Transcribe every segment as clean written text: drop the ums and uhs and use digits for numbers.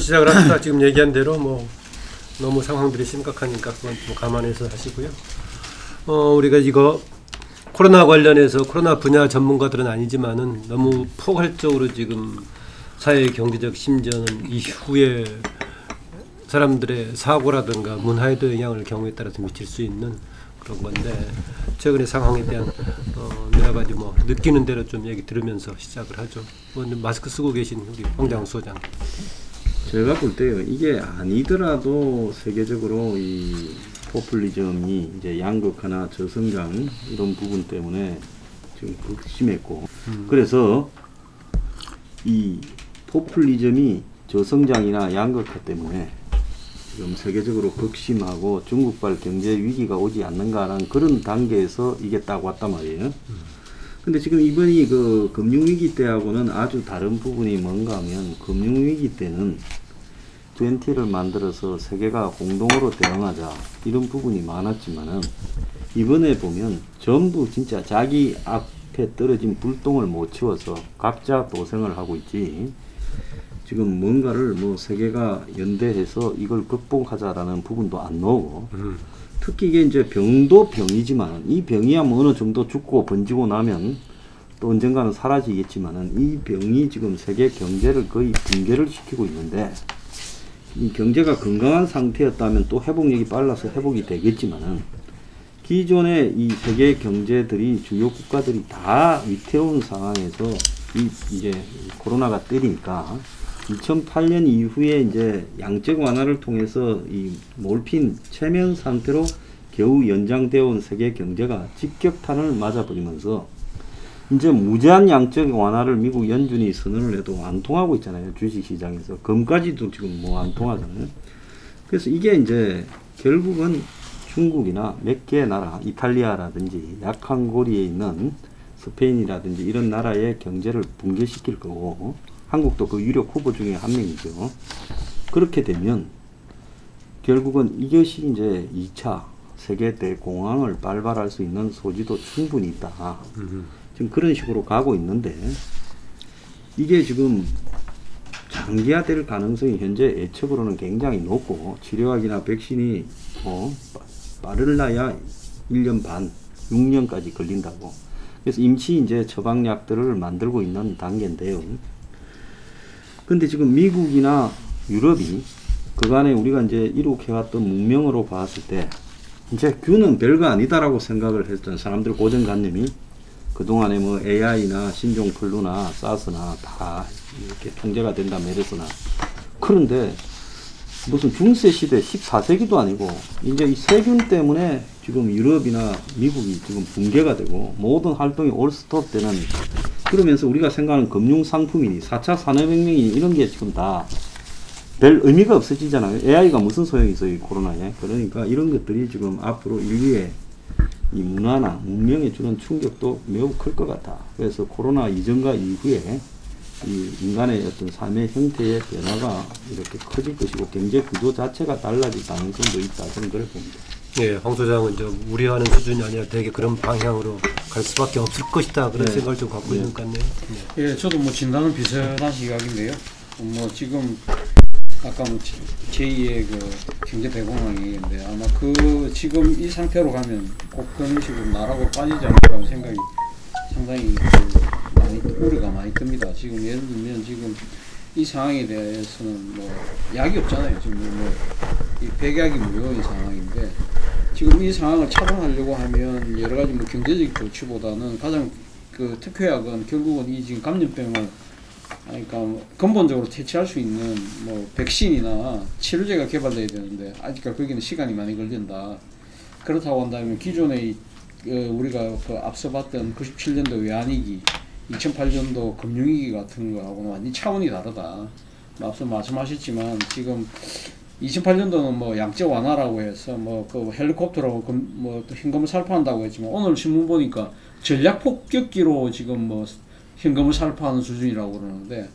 시작을 합시다. 지금 얘기한 대로 뭐 너무 상황들이 심각하니까 그건 좀 감안해서 하시고요. 우리가 이거 코로나 관련해서 코로나 분야 전문가들은 아니지만은 너무 포괄적으로 지금 사회 경제적 심지어는 이후에 사람들의 사고라든가 문화에도 영향을 경우에 따라서 미칠 수 있는 그런 건데 최근의 상황에 대한 여러 가지 뭐 느끼는 대로 좀 얘기 들으면서 시작을 하죠. 먼저 마스크 쓰고 계신 우리 황장우 소장. 제가 볼 때요, 이게 아니더라도 세계적으로 이 포퓰리즘이 이제 양극화나 저성장 이런 부분 때문에 지금 극심했고, 그래서 이 포퓰리즘이 저성장이나 양극화 때문에 지금 세계적으로 극심하고 중국발 경제 위기가 오지 않는가라는 그런 단계에서 이게 딱 왔단 말이에요. 근데 지금 이번이 그 금융위기 때하고는 아주 다른 부분이 뭔가 하면, 금융위기 때는 20를 만들어서 세계가 공동으로 대응하자 이런 부분이 많았지만은 이번에 보면 전부 진짜 자기 앞에 떨어진 불똥을 못 치워서 각자 도생을 하고 있지, 지금 뭔가를 뭐 세계가 연대해서 이걸 극복하자라는 부분도 안 나오고, 특히 이게 이제 병도 병이지만 이 병이야 뭐 어느 정도 죽고 번지고 나면 또 언젠가는 사라지겠지만은 이 병이 지금 세계 경제를 거의 붕괴를 시키고 있는데, 이 경제가 건강한 상태였다면 또 회복력이 빨라서 회복이 되겠지만은 기존의 이 세계 경제들이 주요 국가들이 다 위태로운 상황에서 이제 코로나가 때리니까 2008년 이후에 이제 양적 완화를 통해서 이 몰핀 체면 상태로 겨우 연장되어 온 세계 경제가 직격탄을 맞아버리면서 이제 무제한 양적 완화를 미국 연준이 선언을 해도 안 통하고 있잖아요. 주식시장에서. 금까지도 지금 뭐 안 통하잖아요. 그래서 이게 이제 결국은 중국이나 몇 개의 나라, 이탈리아라든지 약한 고리에 있는 스페인이라든지 이런 나라의 경제를 붕괴시킬 거고, 한국도 그 유력 후보 중에 한 명이죠. 그렇게 되면 결국은 이것이 이제 2차 세계 대공황을 발발할 수 있는 소지도 충분히 있다. 지금 그런 식으로 가고 있는데, 이게 지금 장기화될 가능성이 현재 예측으로는 굉장히 높고, 치료약이나 백신이 빠르나야 1년 반, 6년까지 걸린다고. 그래서 임시 이제 처방약들을 만들고 있는 단계인데요. 근데 지금 미국이나 유럽이 그간에 우리가 이제 이룩해왔던 문명으로 봤을 때 이제 균은 별거 아니다라고 생각을 했던 사람들 고정관념이, 그동안에 뭐 AI나 신종플루나 사스나 다 이렇게 통제가 된다 메르스나, 그런데 무슨 중세 시대 14세기도 아니고 이제 이 세균 때문에 지금 유럽이나 미국이 지금 붕괴가 되고 모든 활동이 올스톱 되는, 그러면서 우리가 생각하는 금융상품이니 4차 산업혁명이니 이런 게 지금 다 별 의미가 없어지잖아요. AI가 무슨 소용이 있어요, 이 코로나에. 그러니까 이런 것들이 지금 앞으로 인류의 이 문화나 문명에 주는 충격도 매우 클 것 같아. 그래서 코로나 이전과 이후에 이 인간의 어떤 삶의 형태의 변화가 이렇게 커질 것이고 경제 구조 자체가 달라질 가능성도 있다. 저는 그렇게 봅니다. 예, 황 소장은 이제 우려하는 수준이 아니라 되게 그런 방향으로 갈 수밖에 없을 것이다. 그런 생각을 좀 갖고 있는 것 같네요. 예, 저도 뭐 진단은 비슷한 시각인데요. 뭐 지금 아까 뭐 제2의 그 경제 대공황인데 아마 그 지금 이 상태로 가면 꼭 그런 식으로 나라고 빠지지 않을까 생각이 상당히 많이 우려가 많이 듭니다. 지금 예를 들면 지금 이 상황에 대해서는 뭐 약이 없잖아요. 지금 이 백약이 무료인 상황인데, 지금 이 상황을 차단하려고 하면 여러 가지 뭐 경제적 조치보다는 가장 그 특효약은 결국은 이 지금 감염병을 그러니까 근본적으로 퇴치할 수 있는 뭐 백신이나 치료제가 개발돼야 되는데 아직까지 거기는 시간이 많이 걸린다. 그렇다고 한다면 기존의 우리가 그 앞서 봤던 97년도 외환위기, 2008년도 금융위기 같은 거하고는 완전히 차원이 다르다. 앞서 말씀하셨지만 지금 2008년도는 뭐 양적 완화라고 해서 뭐 그 헬리콥터로 뭐 현금을 살포한다고 했지만 오늘 신문 보니까 전략 폭격기로 지금 뭐 현금을 살포하는 수준이라고 그러는데,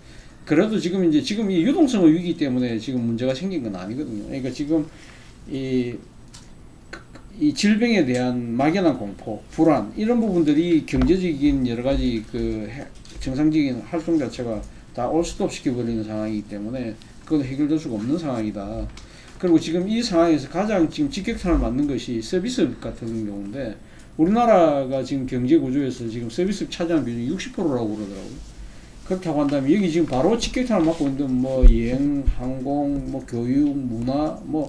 그래도 지금 이 유동성의 위기 때문에 지금 문제가 생긴 건 아니거든요. 그러니까 지금 이 질병에 대한 막연한 공포, 불안 이런 부분들이 경제적인 여러 가지 그 정상적인 활동 자체가 다 올스톱 시켜버리는 상황이기 때문에 그건 해결될 수가 없는 상황이다. 그리고 지금 이 상황에서 가장 지금 직격탄을 맞는 것이 서비스업 같은 경우인데, 우리나라가 지금 경제 구조에서 지금 서비스업 차지하는 비중이 60%라고 그러더라고요. 그렇다고 한다면 여기 지금 바로 직격탄을 맞고 있는 뭐 여행, 항공, 뭐 교육, 문화, 뭐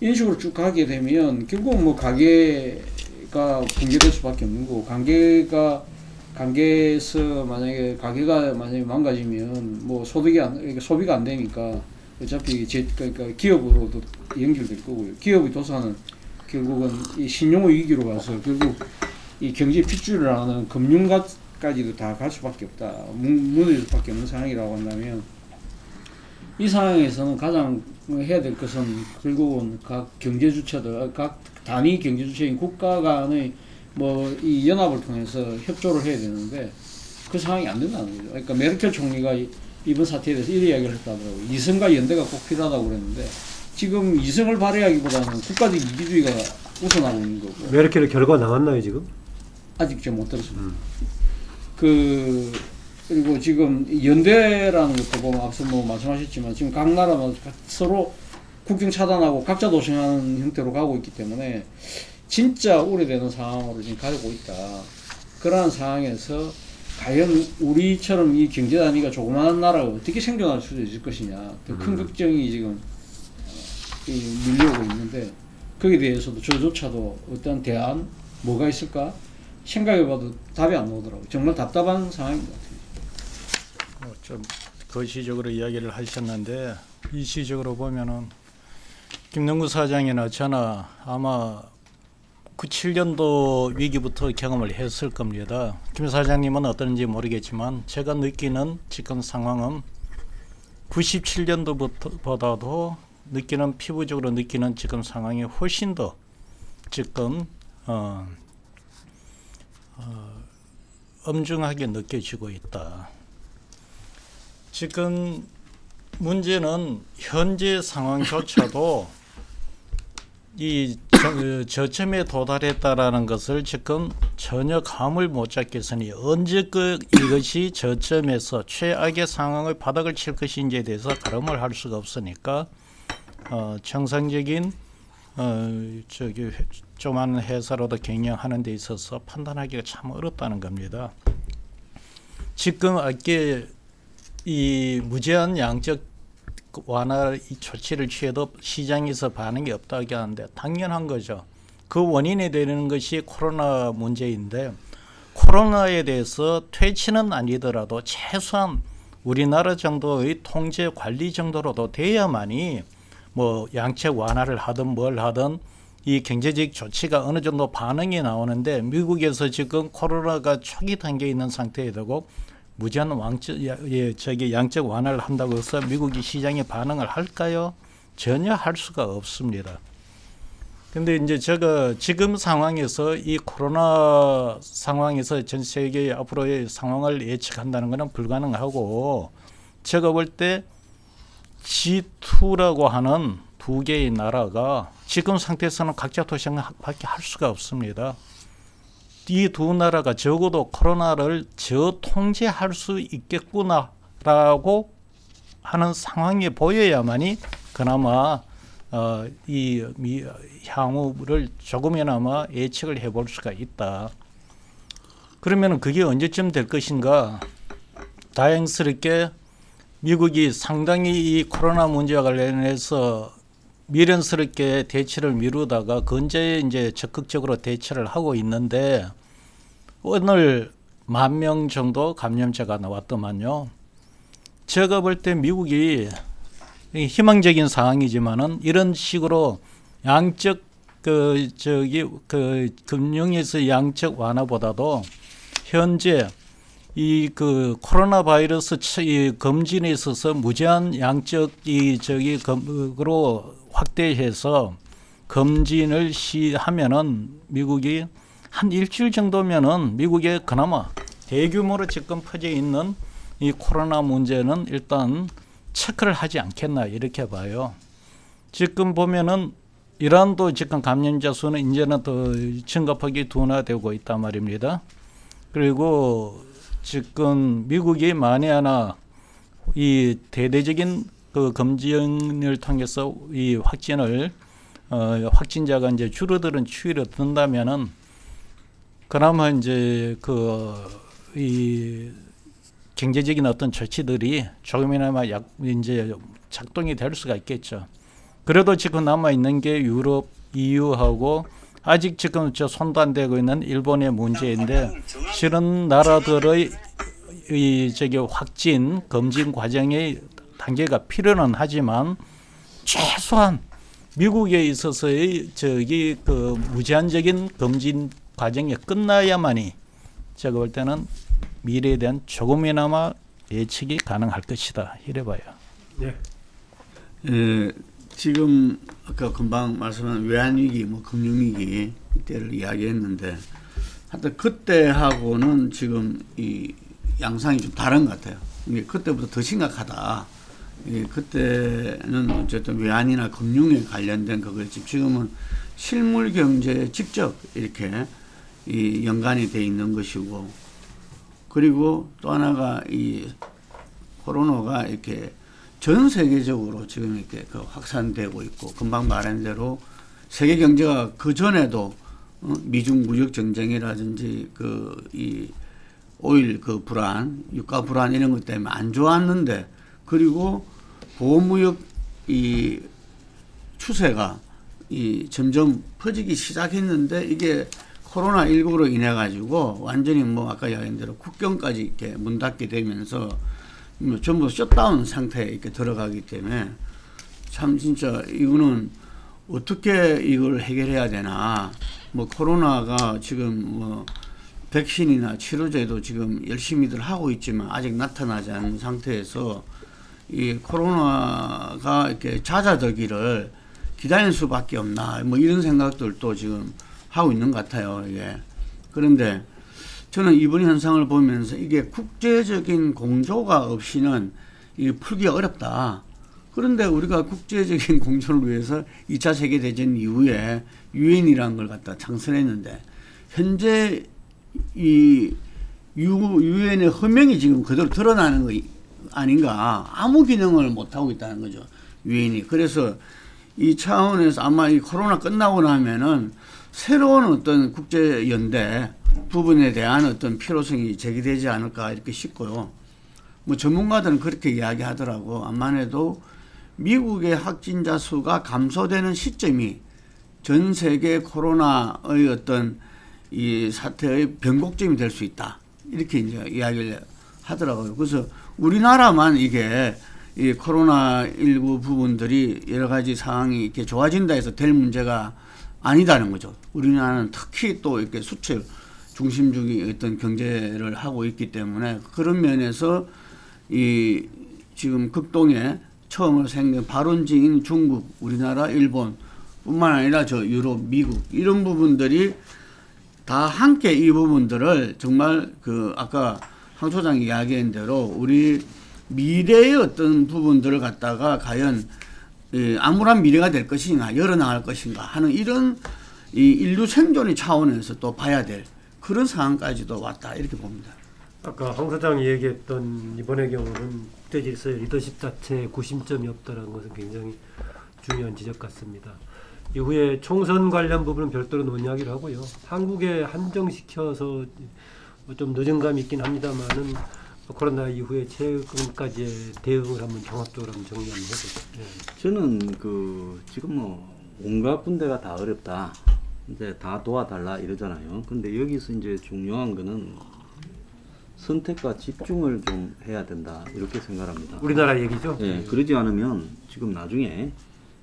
이런 식으로 쭉 가게 되면 결국 뭐 가게가 붕괴될 수밖에 없는 거고, 가게에서 만약에 가게가 만약에 망가지면 뭐 그러니까 소비가 안 되니까 어차피 그러니까 기업으로도 연결될 거고요. 기업의 도산은 결국은 이 신용의 위기로 가서 결국 이 경제 핏줄을 하는 금융까지도 다 갈 수밖에 없다. 무너질 수밖에 없는 상황이라고 한다면, 이 상황에서는 가장 해야 될 것은 결국은 각 경제 주체들, 각 단위 경제 주체인 국가 간의 뭐 이 연합을 통해서 협조를 해야 되는데 그 상황이 안 된다는 거죠. 그러니까 메르켈 총리가 이번 사태에 대해서 이런 이야기를 했다더라고요. 이성과 연대가 꼭 필요하다고 그랬는데 지금 이성을 발휘하기보다는 국가적 이기주의가 우선하고 있는 거고. 메르켈의 결과 나왔나요 지금? 아직 좀 못 들었습니다. 그리고 지금 연대라는 것도 보면 앞서 뭐 말씀하셨지만 지금 각 나라만 서로 국경 차단하고 각자 도생하는 형태로 가고 있기 때문에 진짜 우려되는 상황으로 지금 가고 있다. 그러한 상황에서 과연 우리처럼 이 경제 단위가 조그마한 나라가 어떻게 생존할 수 있을 것이냐, 더 큰 걱정이 지금 밀려오고 있는데, 거기에 대해서도 저조차도 어떤 대안 뭐가 있을까 생각해봐도 답이 안 나오더라고요. 정말 답답한 상황인 것 같아요. 좀 거시적으로 이야기를 하셨는데, 일시적으로 보면은 김능구 사장이나 저나 아마 97년도 위기부터 경험을 했을 겁니다. 김 사장님은 어떤지 모르겠지만 제가 느끼는 지금 상황은 97년도보다도 느끼는, 피부적으로 느끼는 지금 상황이 훨씬 더 지금 엄중하게 느껴지고 있다. 지금 문제는 현재 상황조차도 이 저점에 도달했다라는 것을 지금 전혀 감을 못 잡겠으니 언제 이것이 저점에서 최악의 상황의 바닥을 칠 것인지에 대해서 가름을 할 수가 없으니까 정상적인 조그마한 회사로도 경영하는 데 있어서 판단하기가 참 어렵다는 겁니다. 지금 아까 이 무제한 양적 완화 조치를 취해도 시장에서 반응이 없다고 하는데 당연한 거죠. 그 원인이 되는 것이 코로나 문제인데, 코로나에 대해서 퇴치는 아니더라도 최소한 우리나라 정도의 통제 관리 정도로도 돼야만이 뭐 양적 완화를 하든 뭘 하든 이 경제적 조치가 어느 정도 반응이 나오는데, 미국에서 지금 코로나가 초기 단계에 있는 상태에 두고 무제한 양적 완화를 한다고 해서 미국이 시장에 반응을 할까요? 전혀 할 수가 없습니다. 근데 이제 제가 지금 상황에서 이 코로나 상황에서 전 세계 앞으로의 상황을 예측한다는 것은 불가능하고, 제가 볼 때 G2라고 하는 두 개의 나라가 지금 상태에서는 각자 도생밖에 할 수가 없습니다. 이 두 나라가 적어도 코로나를 저통제할 수 있겠구나라고 하는 상황이 보여야만이 그나마 이 향후를 조금이나마 예측을 해볼 수가 있다. 그러면 그게 언제쯤 될 것인가? 다행스럽게 미국이 상당히 이 코로나 문제와 관련해서 미련스럽게 대처를 미루다가 근처에 이제 적극적으로 대처를 하고 있는데, 오늘 10,000명 정도 감염자가 나왔더만요. 제가 볼 때 미국이 희망적인 상황이지만은 이런 식으로 양적 금융에서 양적 완화보다도 현재 이 코로나 바이러스 검진에 있어서 무제한 양적 으로 확대해서 검진을 시하면은 미국이 한 일주일 정도면은 미국에 그나마 대규모로 지금 퍼져 있는 이 코로나 문제는 일단 체크를 하지 않겠나 이렇게 봐요. 지금 보면은 이란도 지금 감염자 수는 이제는 더 증가폭이 둔화되고 있단 말입니다. 그리고 지금 미국이 만에 하나 이 대대적인 그 검진을 통해서 이 확진을 확진자가 이제 줄어드는 추이를 든다면은 그나마 이제 이 경제적인 어떤 조치들이 조금이나마 이제 작동이 될 수가 있겠죠. 그래도 지금 남아 있는 게 유럽, EU하고 아직 지금 손도 안 대고 있는 일본의 문제인데 실은 나라들의 이 확진 검진 과정의 단계가 필요는 하지만 최소한 미국에 있어서의 무제한적인 검진 과정이 끝나야만이 제가 볼 때는 미래에 대한 조금이나마 예측이 가능할 것이다 이래 봐요. 네. 지금 아까 금방 말씀한 외환위기, 금융위기 이때를 이야기했는데 하여튼 그때하고는 지금 이 양상이 좀 다른 것 같아요. 이게 그때보다 더 심각하다. 그때는 어쨌든 외환이나 금융에 관련된 그거였지 지금은 실물 경제에 직접 이렇게 이 연관이 돼 있는 것이고, 그리고 또 하나가 이 코로나가 이렇게 전 세계적으로 지금 이렇게 확산되고 있고, 금방 말한 대로 세계 경제가 그 전에도 미중 무역 전쟁이라든지 이 오일 불안, 유가 불안 이런 것 때문에 안 좋았는데, 그리고 보호무역 이 추세가 점점 퍼지기 시작했는데 이게 코로나19로 인해 가지고 완전히 아까 이야기한 대로 국경까지 이렇게 문 닫게 되면서 전부 셧다운 상태에 이렇게 들어가기 때문에 참 진짜 이거는 어떻게 이걸 해결해야 되나. 코로나가 지금 백신이나 치료제도 지금 열심히들 하고 있지만 아직 나타나지 않은 상태에서 이 코로나가 이렇게 잦아들기를 기다릴 수밖에 없나 이런 생각들도 지금 하고 있는 것 같아요. 이게. 그런데 저는 이번 현상을 보면서 이게 국제적인 공조가 없이는 이게 풀기가 어렵다. 그런데 우리가 국제적인 공조를 위해서 2차 세계대전 이후에 유엔이라는 걸 갖다 창설했는데 현재 이 유엔의 허명이 지금 그대로 드러나는 거 아닌가. 아무 기능을 못하고 있다는 거죠. 유엔이. 그래서 이 차원에서 아마 이 코로나 끝나고 나면은 새로운 어떤 국제연대 부분에 대한 어떤 필요성이 제기되지 않을까 이렇게 싶고요. 전문가들은 그렇게 이야기하더라고. 암만 해도 미국의 확진자 수가 감소되는 시점이 전 세계 코로나의 어떤 이 사태의 변곡점이 될 수 있다. 이렇게 이제 이야기를 하더라고요. 그래서 우리나라만 이게 이 코로나19 부분들이 여러 가지 상황이 이렇게 좋아진다 해서 될 문제가 아니다는 거죠. 우리나라는 특히 또 이렇게 수출 중심적인 어떤 경제를 하고 있기 때문에 그런 면에서 이 지금 극동에 처음으로 생긴 발원지인 중국, 우리나라, 일본 뿐만 아니라 유럽, 미국 이런 부분들이 다 함께 이 부분들을 정말 아까 황 소장이 이야기한 대로 우리 미래의 어떤 부분들을 갖다가 과연 암울한 미래가 될 것인가, 열어나갈 것인가 하는 이런 이 인류 생존의 차원에서 또 봐야 될 그런 상황까지도 왔다 이렇게 봅니다. 아까 황 소장이 얘기했던 이번의 경우는 국제 질서의 리더십 자체에 구심점이 없다는 것은 굉장히 중요한 지적 같습니다. 이후에 총선 관련 부분은 별도로 논의하기로 하고요. 한국에 한정시켜서 좀 늦은 감이 있긴 합니다만은 코로나 이후에 최근까지의 대응을 한번 종합적으로 한번 정리 한번 해보죠. 네. 저는 지금 온갖 군데가 다 어렵다. 이제 다 도와달라 이러잖아요. 근데 여기서 이제 중요한 거는 선택과 집중을 좀 해야 된다 이렇게 생각합니다. 우리나라 얘기죠? 네, 그러지 않으면 지금 나중에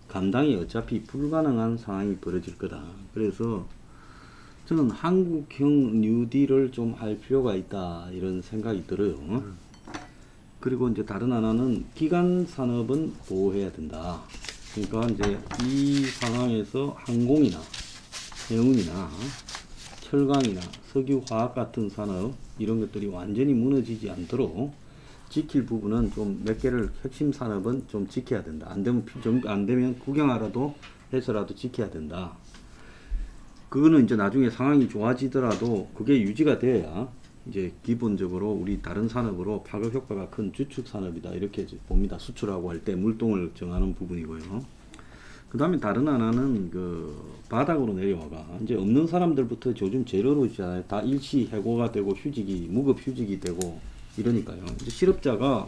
감당이 어차피 불가능한 상황이 벌어질 거다. 그래서 저는 한국형 뉴딜을 좀 할 필요가 있다 이런 생각이 들어요. 그리고 이제 다른 하나는 기간 산업은 보호해야 된다. 그러니까 이제 이 상황에서 항공이나 해운이나 철강이나 석유 화학 같은 산업 이런 것들이 완전히 무너지지 않도록 지킬 부분은 좀 몇 개를 핵심 산업은 좀 지켜야 된다. 안 되면 구경하라도 해서라도 지켜야 된다. 그거는 이제 나중에 상황이 좋아지더라도 그게 유지가 되어야 이제 기본적으로 우리 다른 산업으로 파급 효과가 큰 주축 산업이다 이렇게 봅니다. 수출하고 할 때 물동을 정하는 부분이고요. 그 다음에 다른 하나는 그 바닥으로 내려와가 이제 없는 사람들부터 요즘 재료로 있잖아요. 다 일시 해고가 되고 휴직이 무급 휴직이 되고 이러니까요. 이제 실업자가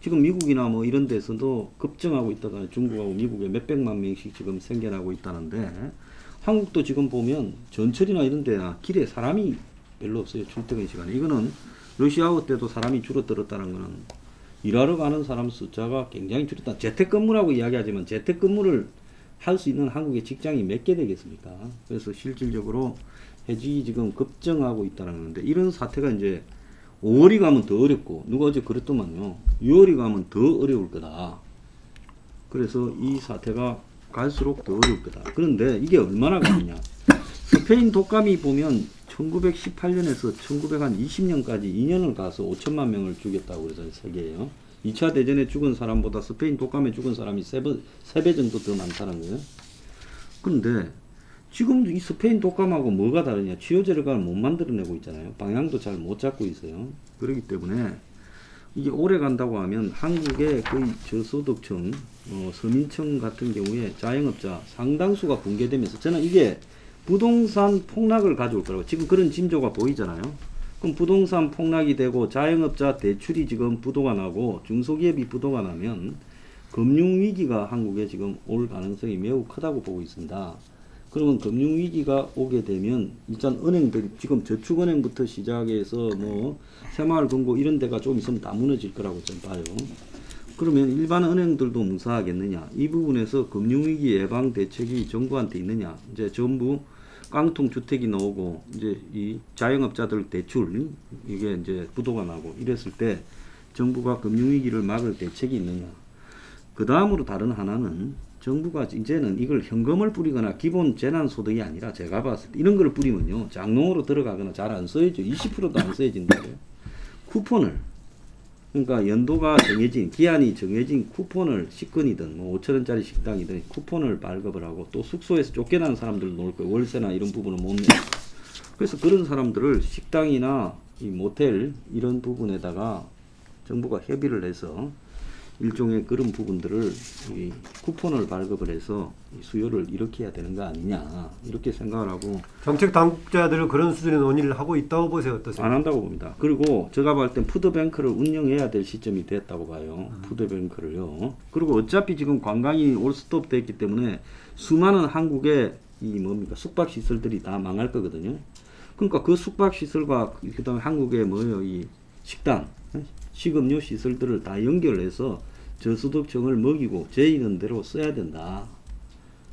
지금 미국이나 뭐 이런 데서도 급증하고 있다가 중국하고 미국에 몇백만 명씩 지금 생겨나고 있다는데 한국도 지금 보면 전철이나 이런 데나 길에 사람이 별로 없어요. 출퇴근 시간에. 이거는 러시아워 때도 사람이 줄어들었다는 거는 일하러 가는 사람 숫자가 굉장히 줄었다. 재택근무라고 이야기하지만 재택근무를 할 수 있는 한국의 직장이 몇 개 되겠습니까? 그래서 실질적으로 해직이 지금 급증하고 있다는 건데 이런 사태가 이제 5월이 가면 더 어렵고 누가 어제 그랬더만요. 6월이 가면 더 어려울 거다. 그래서 이 사태가 갈수록 더 어려울 거다. 그런데 이게 얼마나 가느냐. 스페인 독감이 보면 1918년에서 1920년까지 2년을 가서 5천만 명을 죽였다고 그래서 세계에요. 2차 대전에 죽은 사람보다 스페인 독감에 죽은 사람이 3배 정도 더 많다는 거예요. 그런데 지금 이 스페인 독감하고 뭐가 다르냐. 치료제를 못 만들어내고 있잖아요. 방향도 잘 못 잡고 있어요. 그렇기 때문에 이게 오래 간다고 하면 한국의 거의 저소득층, 서민층 같은 경우에 자영업자 상당수가 붕괴되면서 저는 이게 부동산 폭락을 가져올 거라고. 지금 그런 징조가 보이잖아요. 그럼 부동산 폭락이 되고 자영업자 대출이 지금 부도가 나고 중소기업이 부도가 나면 금융위기가 한국에 지금 올 가능성이 매우 크다고 보고 있습니다. 그러면 금융위기가 오게 되면 일단 은행들이 지금 저축은행부터 시작해서 뭐 새마을금고 이런 데가 좀 있으면 다 무너질 거라고 저는 봐요. 그러면 일반 은행들도 무사하겠느냐. 이 부분에서 금융위기 예방 대책이 정부한테 있느냐. 이제 전부 깡통 주택이 나오고 이제 이 자영업자들 대출 이게 이제 부도가 나고 이랬을 때 정부가 금융위기를 막을 대책이 있느냐. 그 다음으로 다른 하나는 정부가 이제는 이걸 현금을 뿌리거나 기본 재난소득이 아니라 제가 봤을 때 이런 걸 뿌리면요 장롱으로 들어가거나 잘 안 써야죠. 20%도 안 써야진다고요. 쿠폰을 그러니까 연도가 정해진 기한이 정해진 쿠폰을 식권이든 뭐 5천원짜리 식당이든 쿠폰을 발급을 하고 또 숙소에서 쫓겨나는 사람들 놓을 거예요. 월세나 이런 부분을 못 내요. 그래서 그런 사람들을 식당이나 이 모텔 이런 부분에다가 정부가 협의를 해서 일종의 그런 부분들을 이 쿠폰을 발급을 해서 이 수요를 일으켜야 되는 거 아니냐 이렇게 생각을 하고 정책 당국자들을 그런 수준의 논의를 하고 있다고 보세요. 어떠세요? 안 한다고 봅니다. 그리고 제가 볼 땐 푸드뱅크를 운영해야 될 시점이 됐다고 봐요. 푸드뱅크를요. 그리고 어차피 지금 관광이 올 스톱 됐기 때문에 수많은 한국의 이 뭡니까 숙박시설들이 다 망할 거거든요. 그러니까 그 숙박시설과 그 다음에 한국의 뭐예요 이 식당 식음료 시설들을 다 연결해서 저소득층을 먹이고 제 이런대로 써야 된다.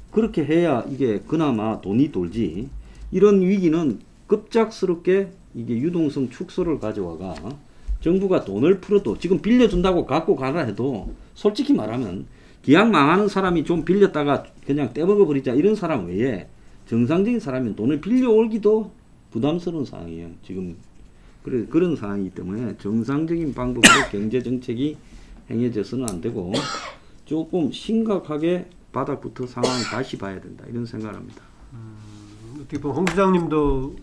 그렇게 해야 이게 그나마 돈이 돌지. 이런 위기는 급작스럽게 이게 유동성 축소를 가져와가 정부가 돈을 풀어도 지금 빌려준다고 갖고 가라 해도 솔직히 말하면 기왕 망하는 사람이 좀 빌렸다가 그냥 떼먹어 버리자 이런 사람 외에 정상적인 사람이 돈을 빌려올기도 부담스러운 상황이에요. 지금 그런 상황이기 때문에 정상적인 방법으로 경제정책이 행해져서는 안 되고 조금 심각하게 바닥부터 상황을 다시 봐야 된다 이런 생각을 합니다. 어떻게 보면 홍 부장님도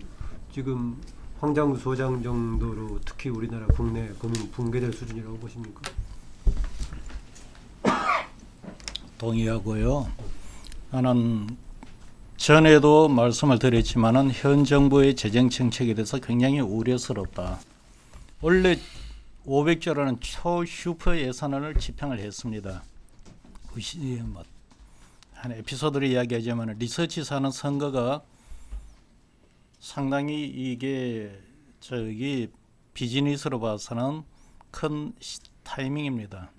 지금 황장우 소장 정도로 특히 우리나라 국내 금융 붕괴될 수준이라고 보십니까? 동의하고요. 나는 전에도 말씀을 드렸지만은 현 정부의 재정 정책에 대해서 굉장히 우려스럽다. 원래 500조라는 초슈퍼 예산안을 집행을 했습니다. 한 에피소드를 이야기하자면 리서치사는 선거가 상당히 이게 비즈니스로 봐서는 큰 타이밍입니다.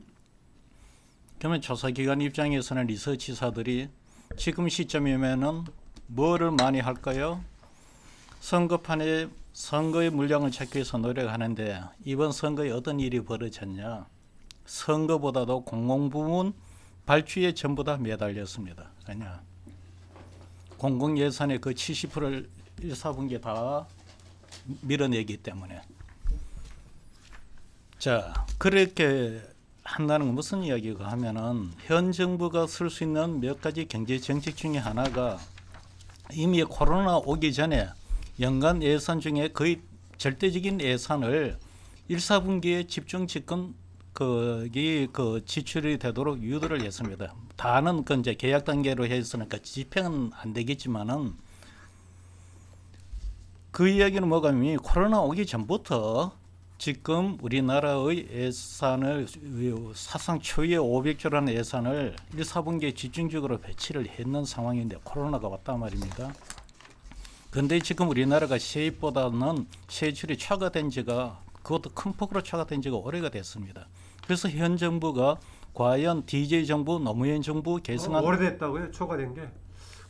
그러면 조사기관 입장에서는 리서치사들이 지금 시점이면은 뭐를 많이 할까요? 선거판에 선거의 물량을 찾기 위해서 노력하는데 이번 선거에 어떤 일이 벌어졌냐? 선거보다도 공공부문 발주에 전부 다 매달렸습니다. 왜냐? 공공예산의 그 70%를 1, 4분기에 다 밀어내기 때문에. 자, 그렇게 한다는 건 무슨 이야기가 하면은 현 정부가 쓸 수 있는 몇 가지 경제 정책 중에 하나가 이미 코로나 오기 전에 연간 예산 중에 거의 절대적인 예산을 1, 4분기에 집중 집권 거기 그 지출이 되도록 유도를 했습니다. 다는 그 이제 계약 단계로 했으니까 집행은 안 되겠지만은 그 이야기는 뭐냐면 코로나 오기 전부터 지금 우리나라의 예산을 사상 초유의 500조라는 예산을 1, 4분기에 집중적으로 배치를 했는 상황인데 코로나가 왔단 말입니다. 그런데 지금 우리나라가 세입보다는 세출이 초과된 지가 그것도 큰 폭으로 초과된 지가 오래가 됐습니다. 그래서 현 정부가 과연 DJ 정부, 노무현 정부 개성한 오래됐다고요? 초과된 게?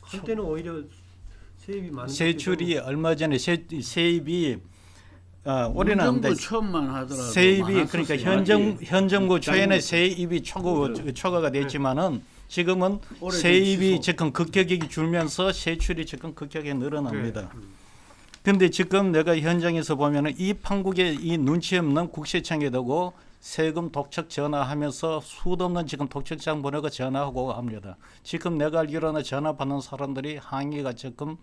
한때는 오히려 세입이 많은 세출이 얼마 전에 세입이 올해는 안 돼. 처음만 하더라도 세입이 그러니까 현 정부 초에는 세입이 초과가 됐지만은 지금은 세입이 지금 급격하게 줄면서 세출이 지금 급격하게 늘어납니다. 그런데 지금 내가 현장에서 보면은 이 판국에 이 눈치 없는 국세청에 두고 세금 독촉 전화하면서 수도 없는 지금 독촉장 보내고 전화하고 합니다. 지금 내가 알기로는 전화 받는 사람들이 항의가 지금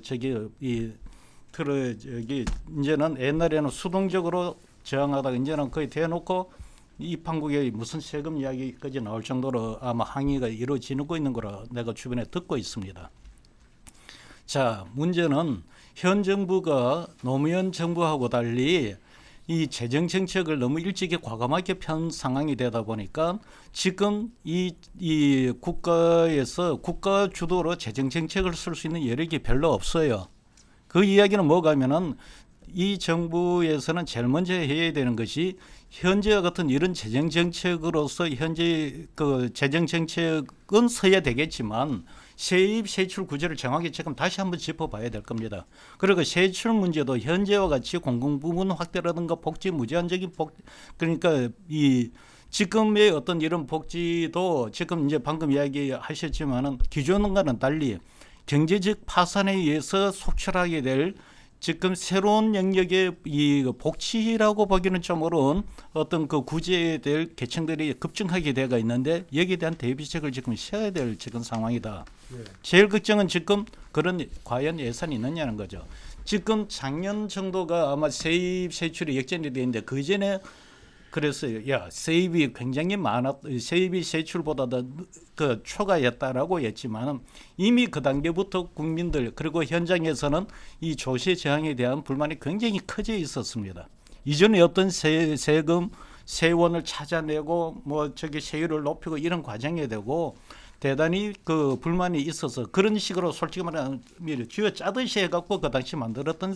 저기 이제는 옛날에는 수동적으로 저항하다가 이제는 거의 대놓고 이 판국에 무슨 세금 이야기까지 나올 정도로 아마 항의가 이루어지고 있는 거라 내가 주변에 듣고 있습니다. 자, 문제는 현 정부가 노무현 정부하고 달리 이 재정 정책을 너무 일찍이 과감하게 편 상황이 되다 보니까 지금 이 국가에서 국가 주도로 재정 정책을 쓸 수 있는 여력이 별로 없어요. 그 이야기는 뭐가 하면은 이 정부에서는 제일 먼저 해야 되는 것이 현재와 같은 이런 재정 정책으로서 현재 그 재정 정책은 서야 되겠지만 세입 세출 구조를 정확히 지금 다시 한번 짚어봐야 될 겁니다. 그리고 세출 문제도 현재와 같이 공공부문 확대라든가 복지 무제한적인 그러니까 이 지금의 어떤 이런 복지도 지금 이제 방금 이야기하셨지만은 기존과는 달리 경제적 파산에 의해서 속출하게 될 지금 새로운 영역의 이 복지라고 보기는 좀 어려운 어떤 그 구제에 될 계층들이 급증하게 되어 있는데 여기에 대한 대비책을 지금 세워야 될 지금 상황이다. 제일 걱정은 지금 그런 과연 예산이 있느냐는 거죠. 지금 작년 정도가 아마 세입 세출이 역전이 되는데 그 전에 그랬어요. 야, 세입이 굉장히 세입이 세출보다 더 그 초과했다라고 했지만 이미 그 단계부터 국민들 그리고 현장에서는 이 조세 저항에 대한 불만이 굉장히 커져 있었습니다. 이전에 어떤 세금 세원을 찾아내고 뭐 저기 세율을 높이고 이런 과정에 되고 대단히 그 불만이 있어서 그런 식으로 솔직히 말하면 쥐어 짜듯이 해갖고 그 당시 만들었던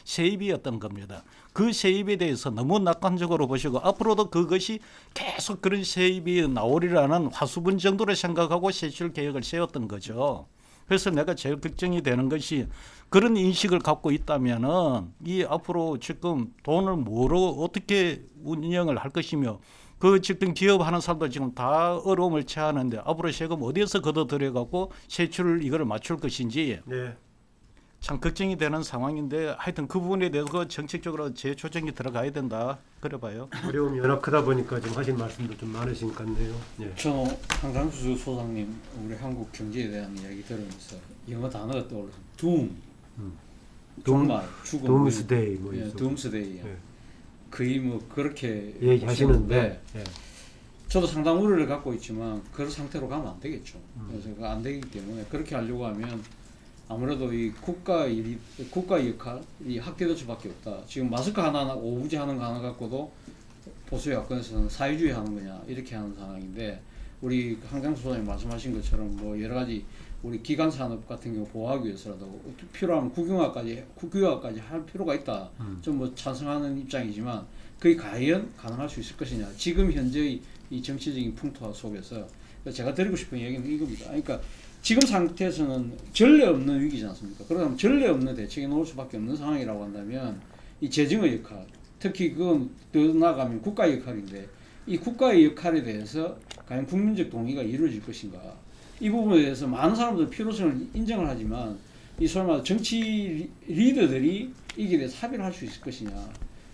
세입이었던 겁니다. 그 세입에 대해서 너무 낙관적으로 보시고 앞으로도 그것이 계속 그런 세입이 나오리라는 화수분 정도로 생각하고 세출 계획을 세웠던 거죠. 그래서 내가 제일 걱정이 되는 것이 그런 인식을 갖고 있다면은 이 앞으로 지금 돈을 뭐로 어떻게 운영을 할 것이며 그 지금 기업하는 사람도 지금 다 어려움을 처하는데 앞으로 세금 어디에서 걷어들여 갖고 세출을 이거를 맞출 것인지 참 걱정이 되는 상황인데 하여튼 그 부분에 대해서 정책적으로 재조정이 들어가야 된다 그래 봐요. 어려움이 워낙 크다 보니까 지금 하신 말씀도 좀 많으신 것 같네요. 저 한강수 소장님 우리 한국 경제에 대한 이야기 들으면서 영어 단어가 떠올라서 정말 죽음 둠스데이 뭐 둠스데이 거의 뭐 그렇게 얘기하시는데 저도 상당 우려를 갖고 있지만 그런 상태로 가면 안 되겠죠. 그래서 안 되기 때문에 그렇게 하려고 하면 아무래도 이 국가 역할이 확대될 수밖에 없다. 지금 마스크 하나 오부제 하는 거 하나 갖고도 보수 야권에서는 사회주의 하는 거냐 이렇게 하는 상황인데 우리 한강수 소장님 말씀하신 것처럼 뭐 여러 가지 우리 기관 산업 같은 경우 보호하기 위해서라도 필요하면 국유화까지 할 필요가 있다. 좀 뭐 찬성하는 입장이지만 그게 과연 가능할 수 있을 것이냐. 지금 현재의 이 정치적인 풍토 속에서 제가 드리고 싶은 얘기는 이겁니다. 그러니까 지금 상태에서는 전례 없는 위기지 않습니까? 그러면 전례 없는 대책이 나올 수밖에 없는 상황이라고 한다면 이 재정의 역할, 특히 그건 더 나아가면 국가의 역할인데 이 국가의 역할에 대해서 과연 국민적 동의가 이루어질 것인가? 이 부분에 대해서 많은 사람들 필요성을 인정을 하지만 이 소위 말해 정치 리더들이 이게 대해서 합의를 할 수 있을 것이냐?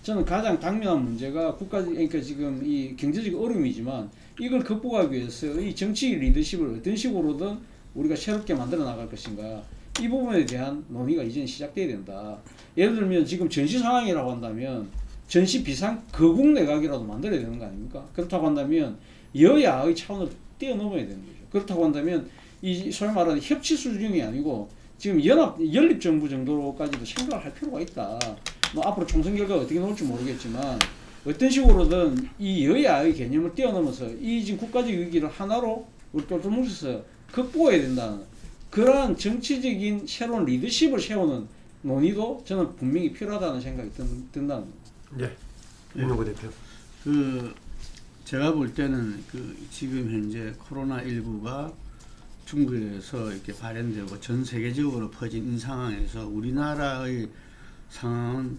저는 가장 당면한 문제가 그러니까 지금 이 경제적 어려움이지만 이걸 극복하기 위해서 이 정치 리더십을 어떤 식으로든 우리가 새롭게 만들어 나갈 것인가. 이 부분에 대한 논의가 이제 시작돼야 된다. 예를 들면 지금 전시 상황이라고 한다면 전시 비상 거국 내각이라도 만들어야 되는 거 아닙니까? 그렇다고 한다면 여야의 차원을 뛰어넘어야 되는 거죠. 그렇다고 한다면 이 소위 말하는 협치 수준이 아니고 지금 연립 정부 정도로까지도 생각을 할 필요가 있다. 뭐 앞으로 총선 결과가 어떻게 나올지 모르겠지만 어떤 식으로든 이 여야의 개념을 뛰어넘어서 이 지금 국가적 위기를 하나로 우리 똘똘 뭉쳐서 극복해야 된다는 그러한 정치적인 새로운 리더십을 세우는 논의도 저는 분명히 필요하다는 생각이 든다는 겁니다. 예. 윤영구 대표. 제가 볼 때는 지금 현재 코로나19가 중국에서 이렇게 발현되고 전 세계적으로 퍼진 이 상황에서 우리나라의 상황은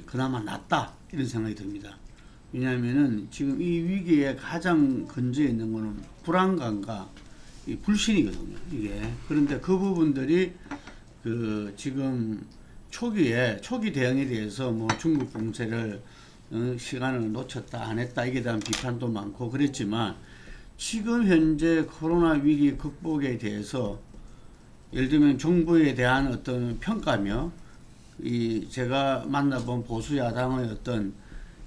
그나마 낫다 이런 생각이 듭니다. 왜냐하면은 지금 이 위기에 가장 근저에 있는 거는 불안감과 이 불신이거든요. 이게 그런데 그 부분들이 지금 초기 대응에 대해서 뭐 중국 공세를 시간을 놓쳤다 안 했다 이게 대한 비판도 많고 그랬지만 지금 현재 코로나 위기 극복에 대해서 예를 들면 정부에 대한 어떤 평가며 제가 만나본 보수 야당의 어떤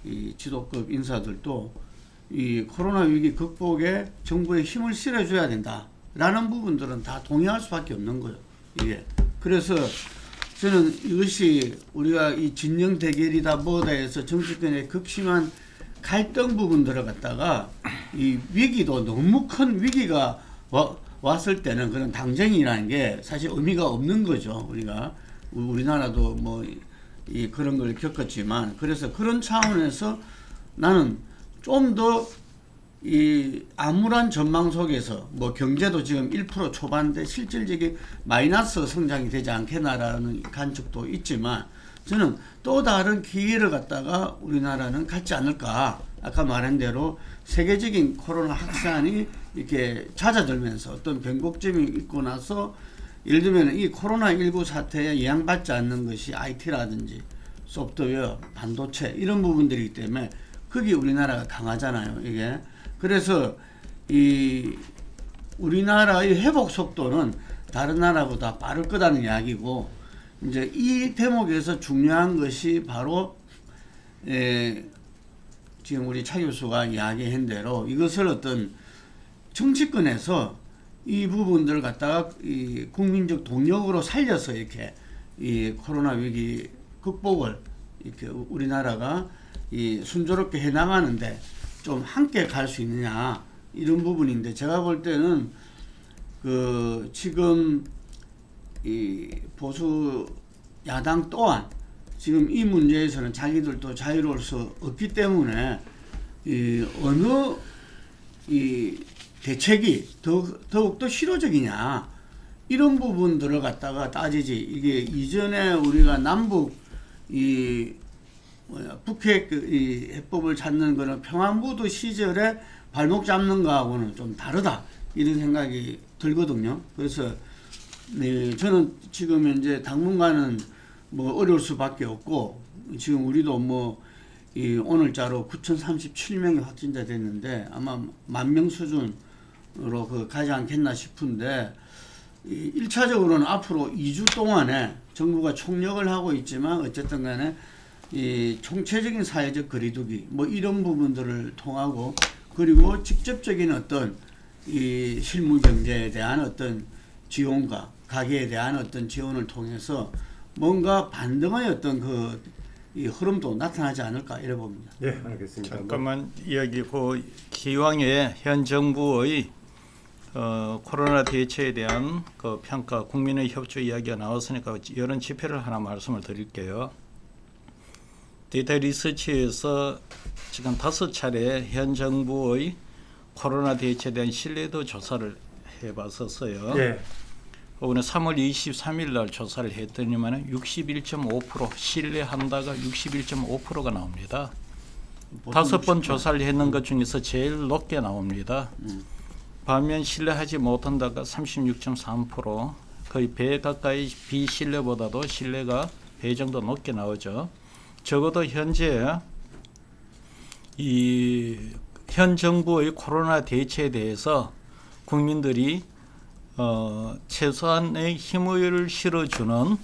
이 지도급 인사들도 이 코로나 위기 극복에 정부에 힘을 실어줘야 된다라는 부분들은 다 동의할 수밖에 없는 거예요. 이게 그래서 저는 이것이 우리가 이 진영 대결이다 뭐다 해서 정치권의 극심한 갈등 부분들을 갖다가 이 위기도 너무 큰 위기가 왔을 때는 그런 당정이라는 게 사실 의미가 없는 거죠. 우리나라도 뭐 그런 걸 겪었지만 그래서 그런 차원에서 나는 좀 더 암울한 전망 속에서 뭐 경제도 지금 1% 초반대 실질적인 마이너스 성장이 되지 않겠나라는 관측도 있지만 저는 또 다른 기회를 갖다가 우리나라는 갖지 않을까. 아까 말한 대로 세계적인 코로나 확산이 이렇게 잦아들면서 어떤 변곡점이 있고 나서 예를 들면 이 코로나19 사태에 영향받지 않는 것이 IT라든지 소프트웨어, 반도체 이런 부분들이기 때문에 거기 우리나라가 강하잖아요. 이게 그래서 우리나라의 회복 속도는 다른 나라보다 빠를 거라는 이야기고 이제 이 대목에서 중요한 것이 바로 지금 우리 차 교수가 이야기한 대로 이것을 어떤 정치권에서 이 부분들을 갖다가 이 국민적 동력으로 살려서 이렇게 이 코로나 위기 극복을 이렇게 우리나라가 순조롭게 해나가는데 좀 함께 갈 수 있느냐 이런 부분인데 제가 볼 때는 지금 이 보수 야당 또한 지금 이 문제에서는 자기들도 자유로울 수 없기 때문에 어느 대책이 더욱더 실효적이냐 이런 부분들을 갖다가 따지지 이게 이전에 우리가 남북 북핵 해법을 찾는 거는 평안부도 시절에 발목 잡는 거하고는 좀 다르다 이런 생각이 들거든요. 그래서 저는 지금 현재 당분간은 뭐 어려울 수밖에 없고 지금 우리도 뭐 오늘자로 9,037명이 확진자 됐는데 아마 10,000명 수준으로 가지 않겠나 싶은데 1차적으로는 앞으로 2주 동안에 정부가 총력을 하고 있지만 어쨌든 간에 총체적인 사회적 거리두기 뭐 이런 부분들을 통하고 그리고 직접적인 어떤 실물 경제에 대한 어떤 지원과 가계에 대한 어떤 지원을 통해서 뭔가 반등의 어떤 이 흐름도 나타나지 않을까 이래 봅니다. 예, 알겠습니다. 잠깐만 이야기고 기왕에 현 정부의 코로나 대처에 대한 평가, 국민의 협조 이야기가 나왔으니까 이런 지표를 하나 말씀을 드릴게요. 데이터 리서치에서 지금 5차례 현 정부의 코로나 대처에 대한 신뢰도 조사를 해봤었어요. 예. 오늘 3월 23일 날 조사를 했더니만 61.5% 신뢰한다가 61.5%가 나옵니다. 5번 조사를 했는 것 중에서 제일 높게 나옵니다. 반면 신뢰하지 못한다가 36.3% 거의 배 가까이 비신뢰보다도 신뢰가 배 정도 높게 나오죠. 적어도 현재 현 정부의 코로나 대처에 대해서 국민들이 최소한의 힘을 실어주는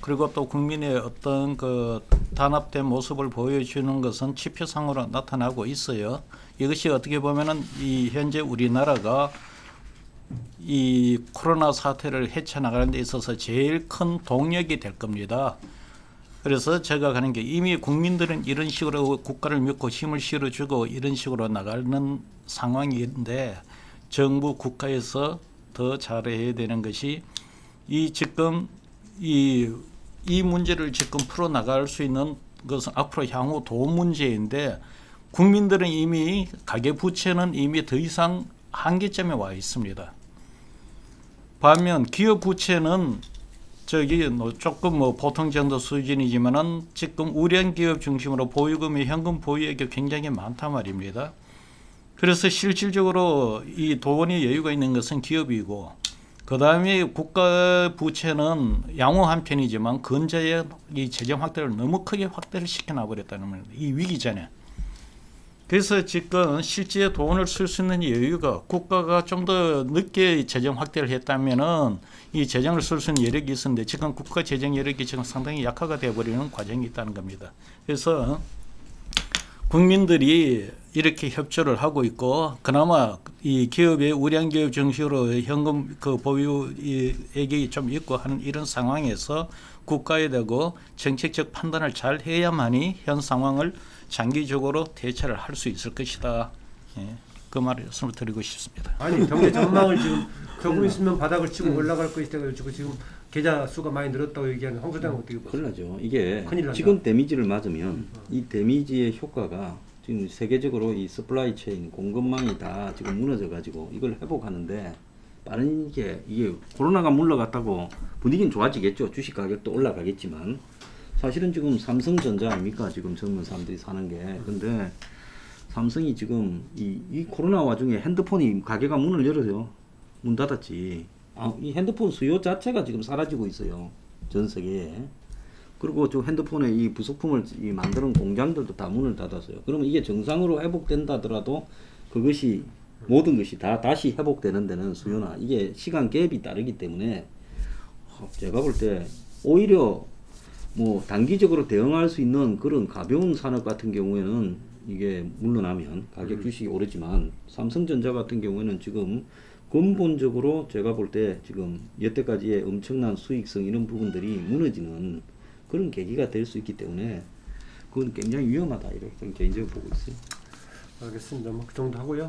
그리고 또 국민의 어떤 그 단합된 모습을 보여주는 것은 지표상으로 나타나고 있어요. 이것이 어떻게 보면은 이 현재 우리나라가 이 코로나 사태를 헤쳐나가는 데 있어서 제일 큰 동력이 될 겁니다. 그래서 제가 가는 게 이미 국민들은 이런 식으로 국가를 믿고 힘을 실어주고 이런 식으로 나가는 상황인데 정부 국가에서 더 잘해야 되는 것이 이 지금 이 문제를 지금 풀어 나갈 수 있는 것은 앞으로 향후 도움 문제인데 국민들은 이미 가계부채는 이미 더 이상 한계점에 와 있습니다. 반면 기업 부채는 저기 조금 보통 정도 수준이지만은 지금 우량 기업 중심으로 보유금이 현금 보유액이 굉장히 많단 말입니다. 그래서 실질적으로 이 돈이 여유가 있는 것은 기업이고 그 다음에 국가 부채는 양호한 편이지만 근저에 이 재정 확대를 너무 크게 확대를 시켜놔 버렸다는 말입니다. 이 위기 전에. 그래서 지금 실제 돈을 쓸 수 있는 여유가 국가가 좀 더 늦게 재정 확대를 했다면은 이 재정을 쓸 수 있는 여력이 있었는데 지금 국가 재정 여력이 지금 상당히 약화가 되어버리는 과정이 있다는 겁니다. 그래서 국민들이 이렇게 협조를 하고 있고 그나마 이 기업의 우량 기업 중심으로 현금 그 보유액이 좀 있고 하는 이런 상황에서 국가에 대고 정책적 판단을 잘 해야만이 현 상황을 장기적으로 대처를 할 수 있을 것이다. 예, 그 말씀을 드리고 싶습니다. 아니 경제 전망을 지금 조금 있으면 바닥을 치고 올라갈 것이다 가지고 지금 계좌 수가 많이 늘었다고 얘기하는 홍 소장은 어떻게 보세요? 큰일 나죠. 이게 큰일 난다. 지금 데미지를 맞으면 이 데미지의 효과가 지금 세계적으로 이 서플라이 체인 공급망이 다 지금 무너져 가지고 이걸 회복하는데 빠르게 이게 코로나가 물러갔다고 분위기는 좋아지겠죠. 주식 가격도 올라가겠지만 사실은 지금 삼성전자 아닙니까? 지금 젊은 사람들이 사는 게. 근데 삼성이 지금 이 코로나 와중에 핸드폰이 가게가 문을 열어요. 문 닫았지. 이 핸드폰 수요 자체가 지금 사라지고 있어요. 전 세계에. 그리고 저 핸드폰에 이 부속품을 만드는 공장들도 다 문을 닫았어요. 그러면 이게 정상으로 회복된다더라도 그것이 모든 것이 다 다시 회복되는 데는 수요나 이게 시간 갭이 다르기 때문에 제가 볼 때 오히려 뭐 단기적으로 대응할 수 있는 그런 가벼운 산업 같은 경우에는 이게 물러나면 가격 주식이 오르지만 삼성전자 같은 경우에는 지금 근본적으로 제가 볼 때 지금 여태까지의 엄청난 수익성 이런 부분들이 무너지는 그런 계기가 될 수 있기 때문에 그건 굉장히 위험하다 이렇게 개인적으로 보고 있어요. 알겠습니다. 뭐 그 정도 하고요.